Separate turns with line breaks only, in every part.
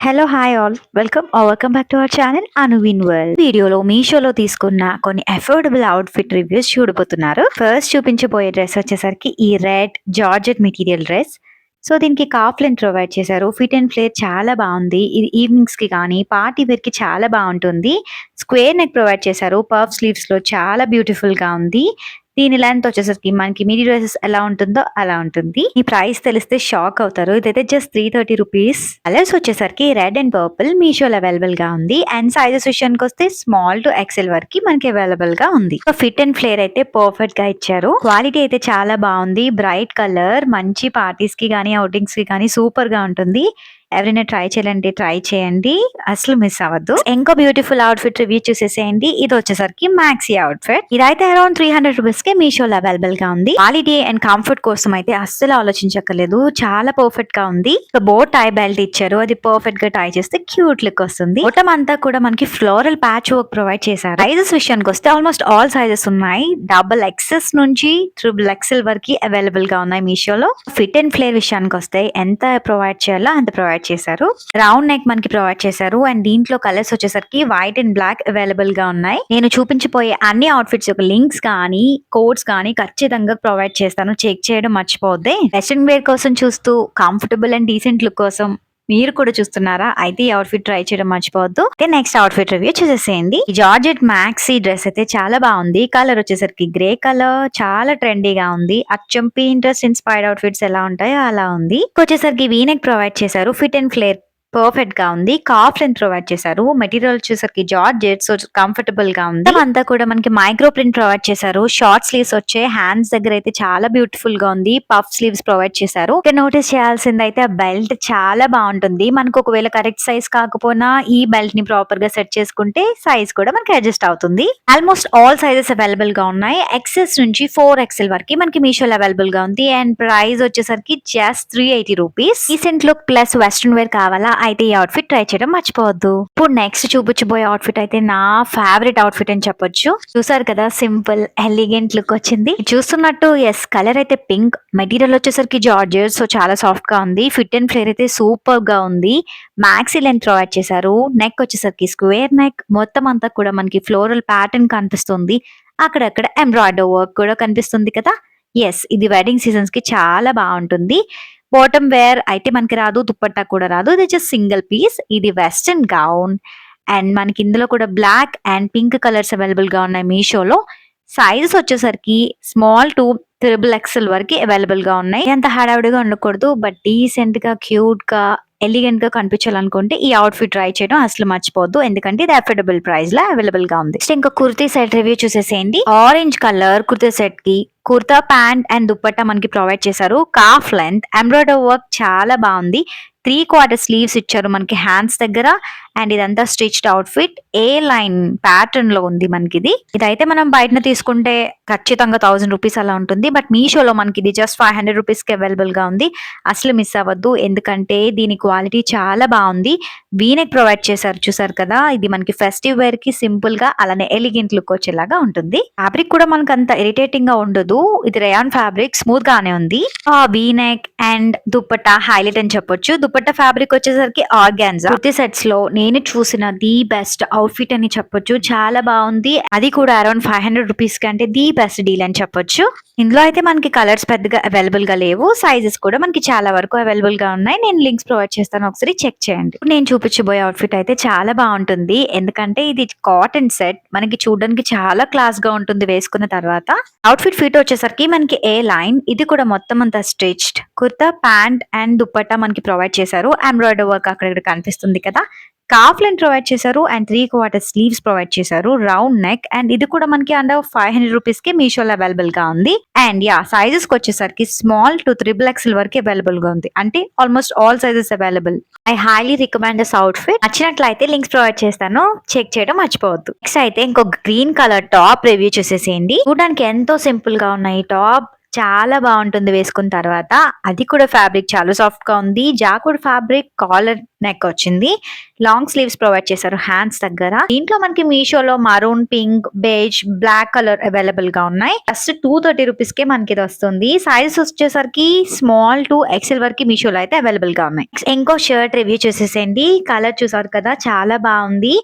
Hello hi all welcome back to our channel Anuvin world. వీడియోలో మీషోలో తీసుకున్న కొన్ని అఫోర్డబుల్ అవుట్ఫిట్ రివ్యూస్ చూడబోతున్నారు. ఫస్ట్ చూపించబోయే డ్రెస్ వచ్చేసరికి ఈ red georgette material dress. So దీనికి కాఫ్ లెంత్ ప్రొవైడ్ చేశారు. ఫిట్ అండ్ ఫ్లేర్ చాలా బాగుంది. ఇది ఈవినింగ్స్ కి కానీ పార్టీ వేర్ కి చాలా బాగుంటుంది. స్క్వేర్ నెక్ ప్రొవైడ్ చేశారు. పఫ్ స్లీవ్స్ లో చాలా బ్యూటిఫుల్ గా ఉంది. దీని లెంత్ వచ్చేసరికి మనకి మినీ డ్రెసెస్ ఎలా ఉంటుందో అలా ఉంటుంది. ఈ ప్రైస్ తెలిస్తే షాక్ అవుతారు. ఇదైతే జస్ట్ 330 రూపీస్. కలర్స్ వచ్చేసరికి రెడ్ అండ్ పర్పుల్ మీషోలో అవైలబుల్ గా ఉంది. అండ్ సైజెస్ విషయానికి వస్తే స్మాల్ టు ఎక్సెల్ వరకు మనకి అవైలబుల్ గా ఉంది. ఫిట్ అండ్ ఫ్లేర్ అయితే పర్ఫెక్ట్ గా ఇచ్చారు. క్వాలిటీ అయితే చాలా బాగుంది. బ్రైట్ కలర్, మంచి పార్టీస్ కి కానీ అవుటింగ్స్ కి కానీ సూపర్ గా ఉంటుంది. ఎవరైనా ట్రై చేయాలంటే ట్రై చేయండి, అసలు మిస్ అవ్వద్దు. ఇంకో బ్యూటిఫుల్ అవుట్ఫిట్ రివ్యూ చూసేసేయండి. ఇది వచ్చేసరికి మ్యాక్సీ అవుట్ఫిట్. ఇదైతే అరౌండ్ 300 రూపీస్ కి మీషోలో అవైలబుల్ గా ఉంది. క్వాలిటీ అండ్ కంఫర్ట్ కోసం అయితే అస్సలు ఆలోచించక్కర్లేదు, చాలా పర్ఫెక్ట్ గా ఉంది. బో టై బెల్ట్ ఇచ్చారు, అది పర్ఫెక్ట్ గా టై చేస్తే క్యూట్ లుక్ వస్తుంది. మొత్తం అంతా కూడా మనకి ఫ్లోరల్ ప్యాచ్ వర్క్ ప్రొవైడ్ చేశారు. సైజెస్ విషయానికి వస్తే ఆల్మోస్ట్ ఆల్ సైజెస్ ఉన్నాయి. డబుల్ ఎక్సెస్ నుంచి ట్రిపుల్ ఎక్సెల్ వరకు అవైలబుల్ గా ఉన్నాయి మీషోలో. ఫిట్ అండ్ ఫ్లేర్ విషయానికి వస్తే ఎంత ప్రొవైడ్ చేయాలో అంత ప్రొవైడ్ చేశారు. రౌండ్ నెక్ మనకి ప్రొవైడ్ చేశారు. అండ్ దీంట్లో కలర్స్ వచ్చేసరికి వైట్ అండ్ బ్లాక్ అవైలబుల్ గా ఉన్నాయి. నేను చూపించబోయే అన్ని అవుట్ఫిట్స్ యొక్క లింక్స్ కానీ కోడ్స్ కానీ ఖచ్చితంగా ప్రొవైడ్ చేస్తాను, చెక్ చేయడం మర్చిపోద్ది. వెస్ట్రన్ వేర్ కోసం చూస్తూ కంఫర్టబుల్ అండ్ డీసెంట్ లుక్ కోసం మీరు కూడా చూస్తున్నారా? అయితే ఈ అవుట్ఫిట్ ట్రై చేయడం మర్చిపోవద్దు. నెక్స్ట్ అవుట్ఫిట్ రివ్యూ చూసేసేయండి. ఈ జార్జెట్ మ్యాక్సీ డ్రెస్ అయితే చాలా బాగుంది. కలర్ వచ్చేసరికి గ్రే కలర్, చాలా ట్రెండీగా ఉంది. అచ్చం పింట్రెస్ట్ ఇన్స్పైర్డ్ అవుట్ఫిట్స్ ఎలా ఉంటాయో అలా ఉంది. వచ్చేసరికి వీనెక్ ప్రొవైడ్ చేశారు. ఫిట్ అండ్ ఫ్లేర్ పర్ఫెక్ట్ గా ఉంది. కాఫ్ లెంత్ ప్రొవైడ్ చేశారు. మెటీరియల్ వచ్చేసరికి జార్జెట్, సో కంఫర్టబుల్ గా ఉంది. అంతా కూడా మనకి మైక్రో ప్రింట్ ప్రొవైడ్ చేశారు. షార్ట్ స్లీవ్స్ వచ్చే హ్యాండ్స్ దగ్గర అయితే చాలా బ్యూటిఫుల్ గా ఉంది. పఫ్ స్లీవ్స్ ప్రొవైడ్ చేశారు. ఇక్కడ నోటీస్ చేయాల్సింది అయితే ఆ బెల్ట్ చాలా బాగుంటుంది. మనకు ఒకవేళ కరెక్ట్ సైజ్ కాకపోయినా ఈ బెల్ట్ ని ప్రాపర్ గా సెట్ చేసుకుంటే సైజ్ కూడా మనకి అడ్జస్ట్ అవుతుంది. ఆల్మోస్ట్ ఆల్ సైజెస్ అవైలబుల్ గా ఉన్నాయి. ఎక్సెస్ నుంచి 4XL వరకు మనకి మీషోలో అవైలబుల్ గా ఉంది. అండ్ ప్రైస్ వచ్చేసరికి just 380 rupees. Recent look plus western wear కావాలా అయితే ఈ అవుట్ఫిట్ ట్రై చేయడం మర్చిపోవద్దు. ఇప్పుడు నెక్స్ట్ చూపించబోయే అవుట్ఫిట్ అయితే నా ఫేవరెట్ అవుట్ఫిట్ అని చెప్పొచ్చు. చూసారు కదా, సింపుల్ ఎలిగెంట్ లుక్ వచ్చింది. చూస్తున్నట్టు ఎస్, కలర్ అయితే పింక్, మెటీరియల్ వచ్చేసరికి జార్జెట్, సో చాలా సాఫ్ట్ గా ఉంది. ఫిట్ అండ్ ఫ్లేర్ అయితే సూపర్ గా ఉంది. మ్యాక్సీ లెంత్ ప్రొవైడ్ చేశారు. నెక్ వచ్చేసరికి స్క్వేర్ నెక్, మొత్తం అంతా కూడా మనకి ఫ్లోరల్ ప్యాటర్న్ కనిపిస్తుంది. అక్కడక్కడ ఎంబ్రాయిడరీ వర్క్ కూడా కనిపిస్తుంది కదా. ఎస్, ఇది వెడ్డింగ్ సీజన్స్ కి చాలా బాగుంటుంది. బాటమ్ వేర్ అయితే మనకి రాదు, దుప్పట్టా కూడా రాదు. ఇది జస్ట్ సింగిల్ పీస్. ఇది వెస్టర్న్ గౌన్ అండ్ మనకి ఇందులో కూడా black and pink colours available గా ఉన్నాయి మీషోలో. సైజెస్ వచ్చేసరికి స్మాల్ టు XXL వరకు అవైలబుల్ గా ఉన్నాయి. ఎంత హడావుడిగా ఉండకూడదు, బట్ డీసెంట్ గా క్యూట్ గా ఎలిగెంట్ గా కనిపించాలనుకుంటే ఈ అవుట్ఫిట్ ట్రై చేయడం అసలు మర్చిపోద్దు, ఎందుకంటే ఇది అఫోర్డబుల్ ప్రైస్ లో అవైలబుల్ గా ఉంది. ఇంకా కుర్తీ సెట్ రివ్యూ చూసేసేయండి. ఆరెంజ్ కలర్ కుర్తీ సెట్ కి కుర్తా ప్యాంట్ అండ్ దుప్పట్టా మనకి ప్రొవైడ్ చేశారు. కాఫ్ లెంత్ ఎంబ్రాయిడరీ వర్క్ చాలా బాగుంది. 3/4 స్లీవ్స్ ఇచ్చారు మనకి హ్యాండ్స్ దగ్గర. అండ్ ఇదంతా స్టిచ్డ్ అవుట్ఫిట్ ఏ లైన్ ప్యాటర్న్ లో ఉంది మనకి. ఇదైతే మనం బయట తీసుకుంటే ఖచ్చితంగా 1000 రూపీస్ అలా ఉంటుంది. బట్ మీషోలో మనకి ఇది జస్ట్ 500 రూపీస్ కి అవైలబుల్ గా ఉంది. అసలు మిస్ అవ్వద్దు, ఎందుకంటే దీని క్వాలిటీ చాలా బాగుంది. వీనెక్ ప్రొవైడ్ చేశారు, చూసారు కదా. ఇది మనకి ఫెస్టివ్ వేర్ కి సింపుల్ గా అలానే ఎలిగెంట్ లుక్ వచ్చేలాగా ఉంటుంది. ఫ్యాబ్రిక్ కూడా మనకు అంత ఇరిటేటింగ్ గా ఉండదు. ఇది రేయాన్ ఫ్యాబ్రిక్, స్మూత్ గానే ఉంది. వీనెక్ అండ్ దుప్పట్టా హైలైట్ అని చెప్పొచ్చు. దుప్పట్టా ఫ్యాబ్రిక్ వచ్చేసరికి ఆర్గాన్జా. కుర్తీ సెట్స్ లో నేను చూసిన ది బెస్ట్ అవుట్ఫిట్ అని చెప్పొచ్చు. చాలా బాగుంది. అది కూడా అరౌండ్ 500 రూపీస్ కంటే ది బెస్ట్ డీల్ అని చెప్పొచ్చు. ఇందులో అయితే మనకి కలర్స్ పెద్దగా అవైలబుల్ గా లేవు. సైజెస్ కూడా మనకి చాలా వరకు అవైలబుల్ గా ఉన్నాయి. నేను లింక్స్ ప్రొవైడ్ చేస్తాను, ఒకసారి చెక్ చేయండి. నేను చూపించబోయే అవుట్ఫిట్ అయితే చాలా బాగుంటుంది, ఎందుకంటే ఇది కాటన్ సెట్. మనకి చూడడానికి చాలా క్లాస్ గా ఉంటుంది వేసుకున్న తర్వాత. అవుట్ఫిట్ ఫిట్ వచ్చేసరికి మనకి ఏ లైన్, ఇది కూడా మొత్తం అంతా stitched. Kurta pant and dupatta మనకి ప్రొవైడ్ చేశారు. ఎంబ్రాయిడరీ వర్క్ అక్కడ కనిపిస్తుంది కదా. కాఫ్ లెంత్ ప్రొవైడ్ చేశారు. అండ్ 3/4 స్లీవ్స్ ప్రొవైడ్ చేశారు. రౌండ్ నెక్, అండ్ ఇది కూడా మనకి అండర్ 500 రూపీస్ కి మీషోలో అవైలబుల్ గా ఉంది. అండ్ సైజెస్ కి వచ్చేసరికి స్మాల్ టు XXL వరకు అవైలబుల్ గా ఉంది. అంటే almost all sizes available. I highly recommend this outfit. నచ్చినట్లయితే లింక్స్ ప్రొవైడ్ చేస్తాను, చెక్ చేయడం మర్చిపోవద్దు. నెక్స్ట్ అయితే ఇంకో గ్రీన్ కలర్ టాప్ రివ్యూ చూసేసేయండి. చూడడానికి ఎంతో సింపుల్ గా ఉన్నాయి టాప్. చాలా బాగుంటుంది వేసుకున్న తర్వాత. అది కూడా ఫ్యాబ్రిక్ చాలా సాఫ్ట్ గా ఉంది. జాకుడ్ ఫ్యాబ్రిక్, కాలర్ నెక్ వచ్చింది. లాంగ్ స్లీవ్స్ ప్రొవైడ్ చేశారు హ్యాండ్స్ దగ్గర. దీంట్లో మనకి మీషోలో maroon, pink, beige, black colour available గా ఉన్నాయి. జస్ట్ 230 రూపీస్ కే మనకి ఇది వస్తుంది. సైజెస్ వచ్చేసరికి స్మాల్ టు ఎక్సెల్ వరకు మీషోలో అయితే అవైలబుల్ గా ఉన్నాయి. ఇంకో షర్ట్ రివ్యూ చూసేసేయండి. కలర్ చూసారు కదా, చాలా బాగుంది.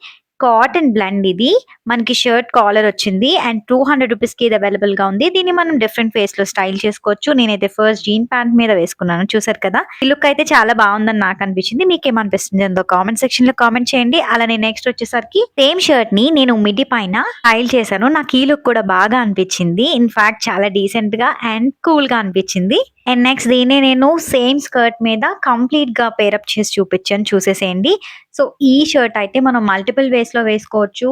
కాటన్ బ్లెండ్ ఇది. మనకి షర్ట్ కాలర్ వచ్చింది అండ్ 200 రూపీస్ కి ఇది అవైలబుల్ గా ఉంది. దీన్ని మనం డిఫరెంట్ ఫేస్ లో స్టైల్ చేసుకోవచ్చు. నేనైతే ఫస్ట్ జీన్ ప్యాంట్ మీద వేసుకున్నాను. చూసారు కదా, ఈ లుక్ అయితే చాలా బాగుందని నాకు అనిపించింది. మీకేమనిపిస్తుంది అందో కామెంట్ సెక్షన్ లో కామెంట్ చేయండి. అలానే నెక్స్ట్ వచ్చేసరికి సేమ్ షర్ట్ ని నేను మిడి పైన స్టైల్ చేశాను. నాకు ఈ లుక్ కూడా బాగా అనిపించింది. ఇన్ఫాక్ట్ చాలా డీసెంట్ గా అండ్ కూల్ గా అనిపించింది. అండ్ నెక్స్ట్ దీన్ని నేను సేమ్ స్కర్ట్ మీద కంప్లీట్ గా పేరప్ చేసి చూపించాను, చూసేసేయండి. సో ఈ షర్ట్ అయితే మనం మల్టిపుల్ వేస్ లో వేసుకోవచ్చు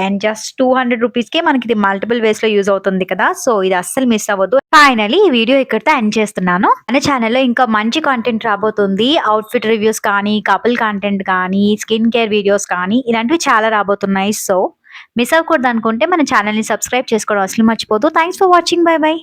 అండ్ జస్ట్ 200 రూపీస్ కే మనకి ఇది మల్టిపుల్ వేస్ లో యూజ్ అవుతుంది కదా. సో ఇది అస్సలు మిస్ అవ్వద్దు. ఫైనలీ ఈ వీడియో ఇక్కడితో ఎండ్ చేస్తున్నాను. మన ఛానల్లో ఇంకా మంచి కంటెంట్ రాబోతుంది. అవుట్ఫిట్ రివ్యూస్ కానీ, కపుల్ కంటెంట్ కానీ, స్కిన్ కేర్ వీడియోస్ కానీ, ఇలాంటివి చాలా రాబోతున్నాయి. సో మిస్ అవ్వకూడదు అనుకుంటే మన ఛానల్ ని సబ్స్క్రైబ్ చేసుకోవడం అసలు మర్చిపోదు. Thanks for watching. Bye by.